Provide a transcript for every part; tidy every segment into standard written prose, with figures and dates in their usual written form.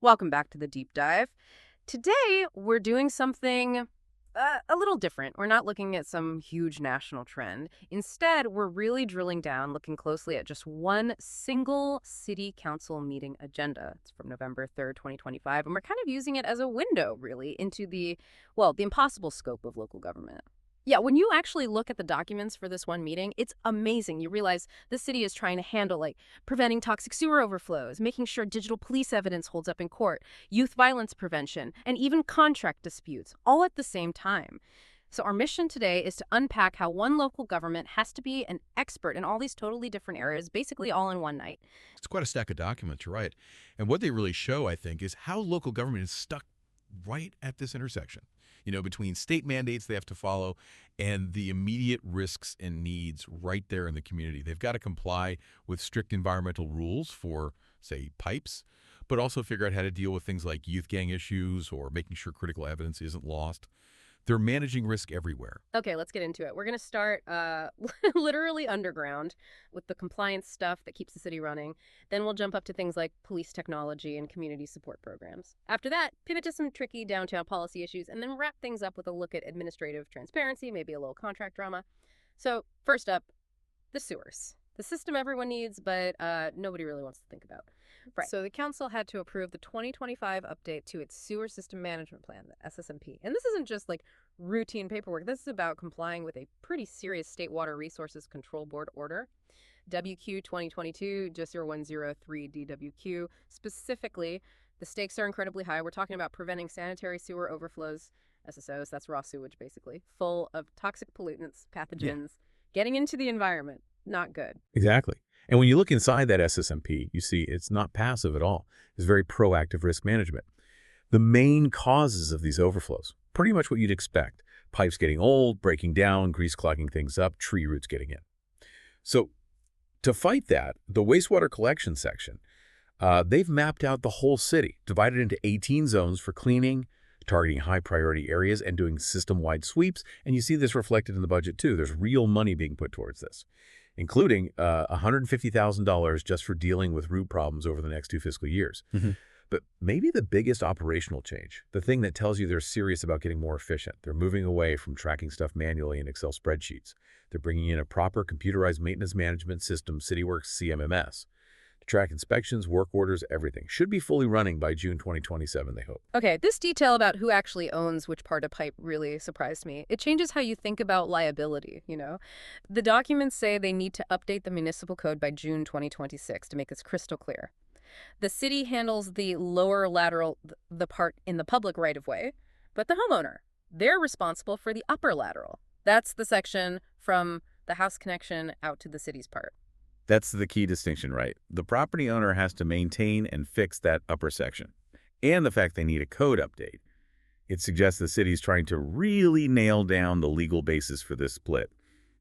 Welcome back to the deep dive. Today, we're doing something a little different. We're not looking at some huge national trend. Instead, we're really drilling down, looking closely at just one single city council meeting agenda. It's from November 3rd, 2025, and we're kind of using it as a window, really, into the impossible scope of local government. Yeah, when you actually look at the documents for this one meeting, it's amazing. You realize the city is trying to handle, like, preventing toxic sewer overflows, making sure digital police evidence holds up in court, youth violence prevention, and even contract disputes, all at the same time. So our mission today is to unpack how one local government has to be an expert in all these totally different areas, basically all in one night. It's quite a stack of documents, you're right. And what they really show, I think, is how local government is stuck right at this intersection, between state mandates they have to follow and the immediate risks and needs right there in the community. They've got to comply with strict environmental rules for, say, pipes, but also figure out how to deal with things like youth gang issues or making sure critical evidence isn't lost. They're managing risk everywhere. Okay, let's get into it. We're going to start literally underground with the compliance stuff that keeps the city running. Then we'll jump up to things like police technology and community support programs. After that, pivot to some tricky downtown policy issues, and then wrap things up with a look at administrative transparency, maybe a little contract drama. So first up, the sewers. The system everyone needs, but nobody really wants to think about. Right. So the council had to approve the 2025 update to its sewer system management plan, the SSMP. And this isn't just like routine paperwork. This is about complying with a pretty serious State Water Resources Control Board order, WQ 2022-0103 DWQ. Specifically, the stakes are incredibly high. We're talking about preventing sanitary sewer overflows, SSOs, that's raw sewage basically, full of toxic pollutants, pathogens, getting into the environment. Not good. Exactly. And when you look inside that SSMP, you see it's not passive at all. It's very proactive risk management. The main causes of these overflows, pretty much what you'd expect. Pipes getting old, breaking down, grease clogging things up, tree roots getting in. So to fight that, the wastewater collection section, they've mapped out the whole city, divided into 18 zones for cleaning, targeting high-priority areas, and doing system-wide sweeps. And you see this reflected in the budget, too. There's real money being put towards this, including $150,000 just for dealing with root problems over the next 2 fiscal years. But maybe the biggest operational change, the thing that tells you they're serious about getting more efficient, they're moving away from tracking stuff manually in Excel spreadsheets. They're bringing in a proper computerized maintenance management system, CityWorks CMMS, to track inspections, work orders, everything. Should be fully running by June 2027, they hope. Okay, this detail about who actually owns which part of pipe really surprised me. It changes how you think about liability, The documents say they need to update the municipal code by June 2026 to make this crystal clear. The city handles the lower lateral, the part in the public right-of-way, but the homeowner, they're responsible for the upper lateral. That's the section from the house connection out to the city's part. That's the key distinction, right? The property owner has to maintain and fix that upper section. And the fact they need a code update. It suggests the city's trying to really nail down the legal basis for this split.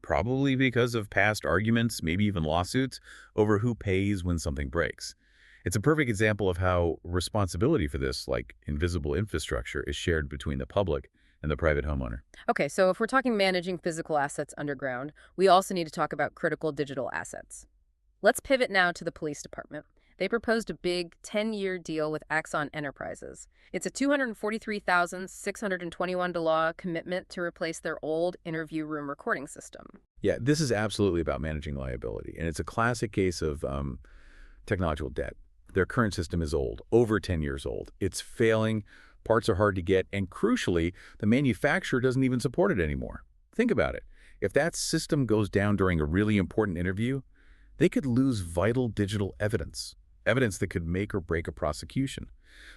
Probably because of past arguments, maybe even lawsuits, over who pays when something breaks. It's a perfect example of how responsibility for this, like invisible infrastructure, is shared between the public and the private homeowner. Okay, so if we're talking managing physical assets underground, we also need to talk about critical digital assets. Let's pivot now to the police department. They proposed a big 10-year deal with Axon Enterprises. It's a $243,621 commitment to replace their old interview room recording system. Yeah, this is absolutely about managing liability, and it's a classic case of technological debt. Their current system is old, over 10 years old. It's failing, parts are hard to get, and crucially, the manufacturer doesn't even support it anymore. Think about it. If that system goes down during a really important interview, they could lose vital digital evidence that could make or break a prosecution.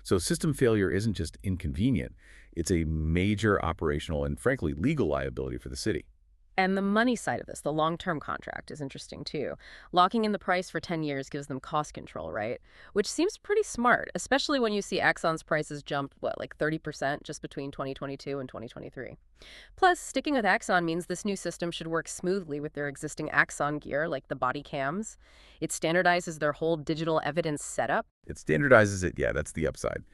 So system failure isn't just inconvenient, it's a major operational and, frankly, legal liability for the city. And the money side of this, the long-term contract, is interesting too. Locking in the price for 10 years gives them cost control, right? Which seems pretty smart, especially when you see Axon's prices jumped, like 30% just between 2022 and 2023. Plus, sticking with Axon means this new system should work smoothly with their existing Axon gear, like the body cams. It standardizes their whole digital evidence setup. It standardizes it, yeah, that's the upside.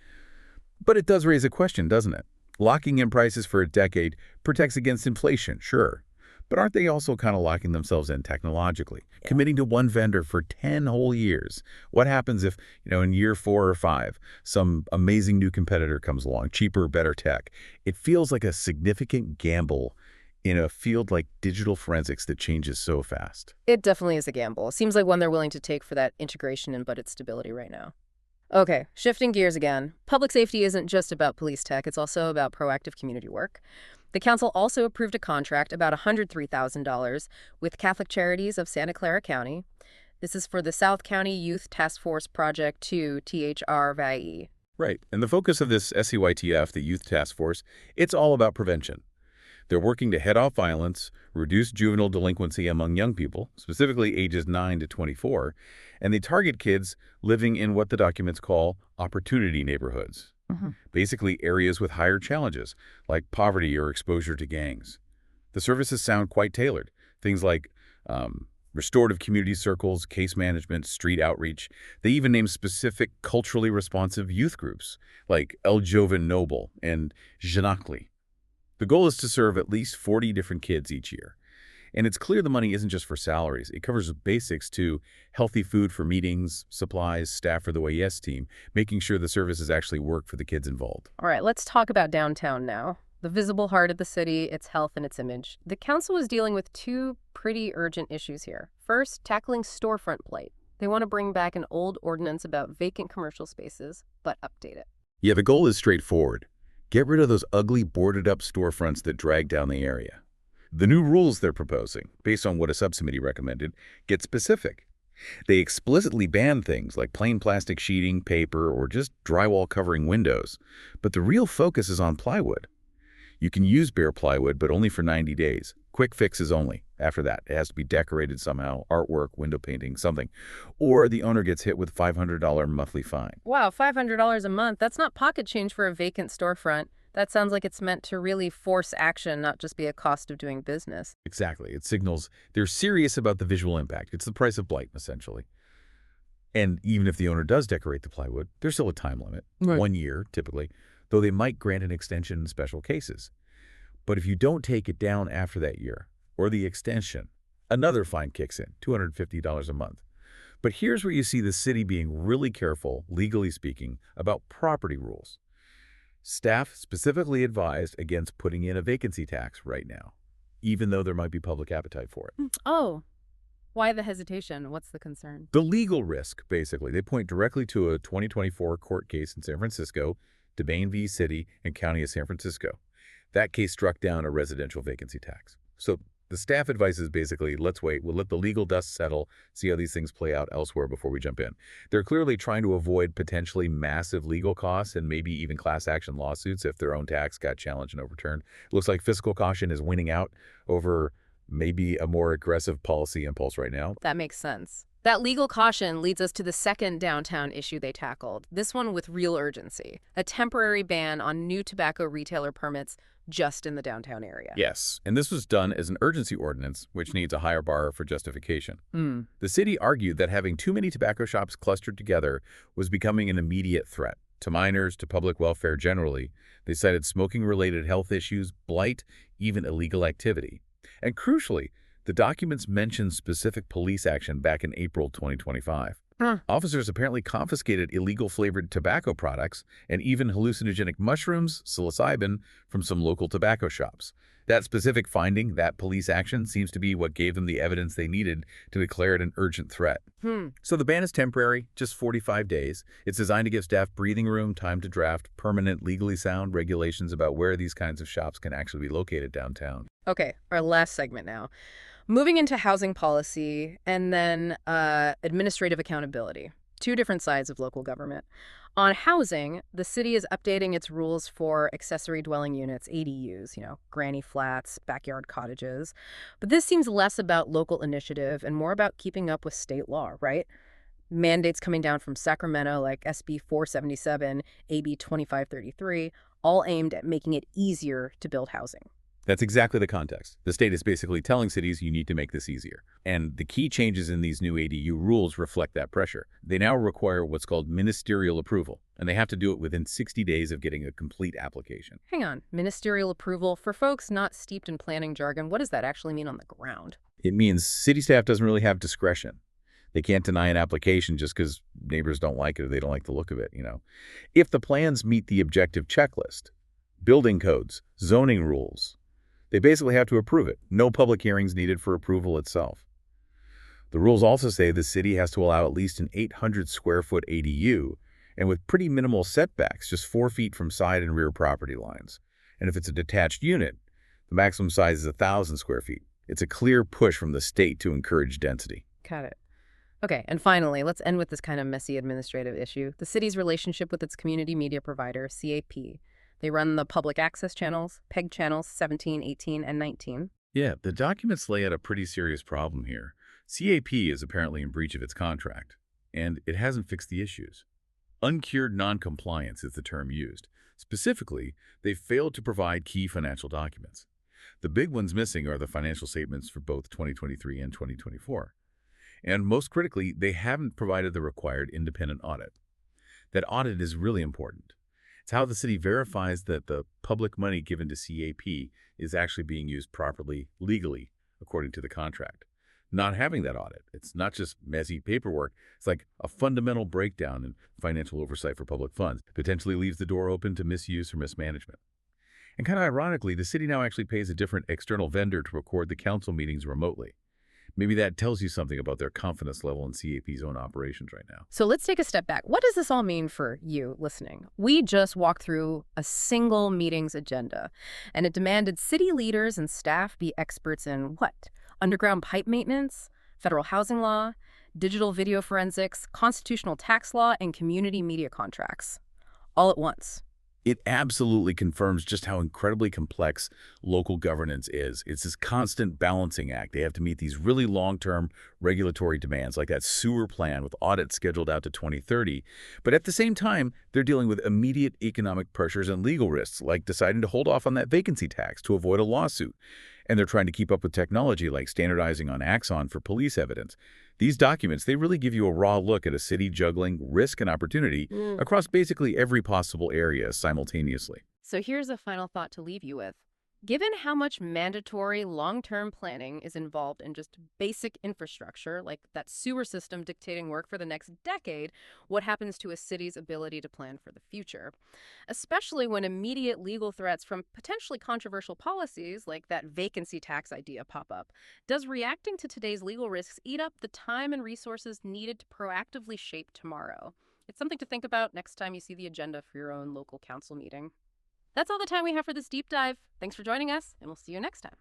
But it does raise a question, doesn't it? Locking in prices for a decade protects against inflation, sure. But aren't they also kind of locking themselves in technologically, committing to one vendor for 10 whole years? What happens if, in year 4 or 5, some amazing new competitor comes along, cheaper, better tech? It feels like a significant gamble in a field like digital forensics that changes so fast. It definitely is a gamble. Seems like one they're willing to take for that integration and budget stability right now. Okay, shifting gears again. Public safety isn't just about police tech, it's also about proactive community work. The council also approved a contract about $103,000 with Catholic Charities of Santa Clara County. This is for the South County Youth Task Force Project 2, THR-VIE. Right. And the focus of this SCYTF, the Youth Task Force, it's all about prevention. They're working to head off violence, reduce juvenile delinquency among young people, specifically ages 9 to 24, and they target kids living in what the documents call opportunity neighborhoods. Basically areas with higher challenges, like poverty or exposure to gangs. The services sound quite tailored. Things like restorative community circles, case management, street outreach. They even name specific culturally responsive youth groups, like El Joven Noble and Janakli. The goal is to serve at least 40 different kids each year. And it's clear the money isn't just for salaries. It covers basics to healthy food for meetings, supplies, staff for the OES team, making sure the services actually work for the kids involved. All right, let's talk about downtown now. The visible heart of the city, its health and its image. The council is dealing with two pretty urgent issues here. First, tackling storefront blight. They want to bring back an old ordinance about vacant commercial spaces, but update it. Yeah, the goal is straightforward. Get rid of those ugly boarded-up storefronts that drag down the area. The new rules they're proposing, based on what a subcommittee recommended, get specific. They explicitly ban things like plain plastic sheeting, paper, or just drywall covering windows. But the real focus is on plywood. You can use bare plywood, but only for 90 days. Quick fixes only. After that, it has to be decorated somehow, artwork, window painting, something. Or the owner gets hit with $500 monthly fine. Wow, $500 a month. That's not pocket change for a vacant storefront. That sounds like it's meant to really force action, not just be a cost of doing business. Exactly. It signals they're serious about the visual impact. It's the price of blight, essentially. And even if the owner does decorate the plywood, there's still a time limit, 1 year typically, though they might grant an extension in special cases. But if you don't take it down after that year, or the extension, another fine kicks in, $250 a month. But here's where you see the city being really careful, legally speaking, about property rules. Staff specifically advised against putting in a vacancy tax right now, even though there might be public appetite for it. Oh, why the hesitation? What's the concern? The legal risk, basically. They point directly to a 2024 court case in San Francisco, DeBane v. City and County of San Francisco. That case struck down a residential vacancy tax. So the staff advice is basically, let's wait, we'll let the legal dust settle, see how these things play out elsewhere before we jump in. They're clearly trying to avoid potentially massive legal costs and maybe even class action lawsuits if their own tax got challenged and overturned. It looks like fiscal caution is winning out over maybe a more aggressive policy impulse right now. That makes sense. That legal caution leads us to the second downtown issue they tackled, this one with real urgency, a temporary ban on new tobacco retailer permits just in the downtown area. Yes, and this was done as an urgency ordinance, which needs a higher bar for justification. The city argued that having too many tobacco shops clustered together was becoming an immediate threat to minors, to public welfare generally. They cited smoking-related health issues, blight, even illegal activity. And crucially, the documents mentioned specific police action back in April 2025. Officers apparently confiscated illegal flavored tobacco products and even hallucinogenic mushrooms, psilocybin, from some local tobacco shops. That specific finding, that police action, seems to be what gave them the evidence they needed to declare it an urgent threat. So the ban is temporary, just 45 days. It's designed to give staff breathing room, time to draft permanent, legally sound regulations about where these kinds of shops can actually be located downtown. Okay, our last segment now. Moving into housing policy and then administrative accountability, two different sides of local government. On housing, the city is updating its rules for accessory dwelling units, ADUs, granny flats, backyard cottages. But this seems less about local initiative and more about keeping up with state law, right? Mandates coming down from Sacramento like SB 477, AB 2533, all aimed at making it easier to build housing. That's exactly the context. The state is basically telling cities you need to make this easier. And the key changes in these new ADU rules reflect that pressure. They now require what's called ministerial approval, and they have to do it within 60 days of getting a complete application. Hang on. Ministerial approval. For folks not steeped in planning jargon, what does that actually mean on the ground? It means city staff doesn't really have discretion. They can't deny an application just because neighbors don't like it or they don't like the look of it. If the plans meet the objective checklist, building codes, zoning rules, they basically have to approve it. No public hearings needed for approval itself. The rules also say the city has to allow at least an 800-square-foot ADU, and with pretty minimal setbacks, just 4 feet from side and rear property lines. And if it's a detached unit, the maximum size is 1,000 square feet. It's a clear push from the state to encourage density. Got it. Okay, and finally, let's end with this kind of messy administrative issue. The city's relationship with its community media provider, CAP. They run the public access channels, PEG channels 17, 18, and 19. Yeah, the documents lay out a pretty serious problem here. CAP is apparently in breach of its contract, and it hasn't fixed the issues. Uncured noncompliance is the term used. Specifically, they failed to provide key financial documents. The big ones missing are the financial statements for both 2023 and 2024. And most critically, they haven't provided the required independent audit. That audit is really important. It's how the city verifies that the public money given to CAP is actually being used properly, legally, according to the contract. Not having that audit, it's not just messy paperwork, it's like a fundamental breakdown in financial oversight for public funds, potentially leaves the door open to misuse or mismanagement. And kind of ironically, the city now actually pays a different external vendor to record the council meetings remotely. Maybe that tells you something about their confidence level in CAP's own operations right now. So let's take a step back. What does this all mean for you listening? We just walked through a single meeting's agenda, and it demanded city leaders and staff be experts in what? Underground pipe maintenance, federal housing law, digital video forensics, constitutional tax law, and community media contracts. All at once. It absolutely confirms just how incredibly complex local governance is. It's this constant balancing act. They have to meet these really long-term regulatory demands, like that sewer plan with audits scheduled out to 2030. But at the same time, they're dealing with immediate economic pressures and legal risks, like deciding to hold off on that vacancy tax to avoid a lawsuit. And they're trying to keep up with technology, like standardizing on Axon for police evidence. These documents, they really give you a raw look at a city juggling risk and opportunity across basically every possible area simultaneously. So here's a final thought to leave you with. Given how much mandatory long-term planning is involved in just basic infrastructure, like that sewer system dictating work for the next decade, what happens to a city's ability to plan for the future? Especially when immediate legal threats from potentially controversial policies like that vacancy tax idea pop up. Does reacting to today's legal risks eat up the time and resources needed to proactively shape tomorrow? It's something to think about next time you see the agenda for your own local council meeting. That's all the time we have for this deep dive. Thanks for joining us, and we'll see you next time.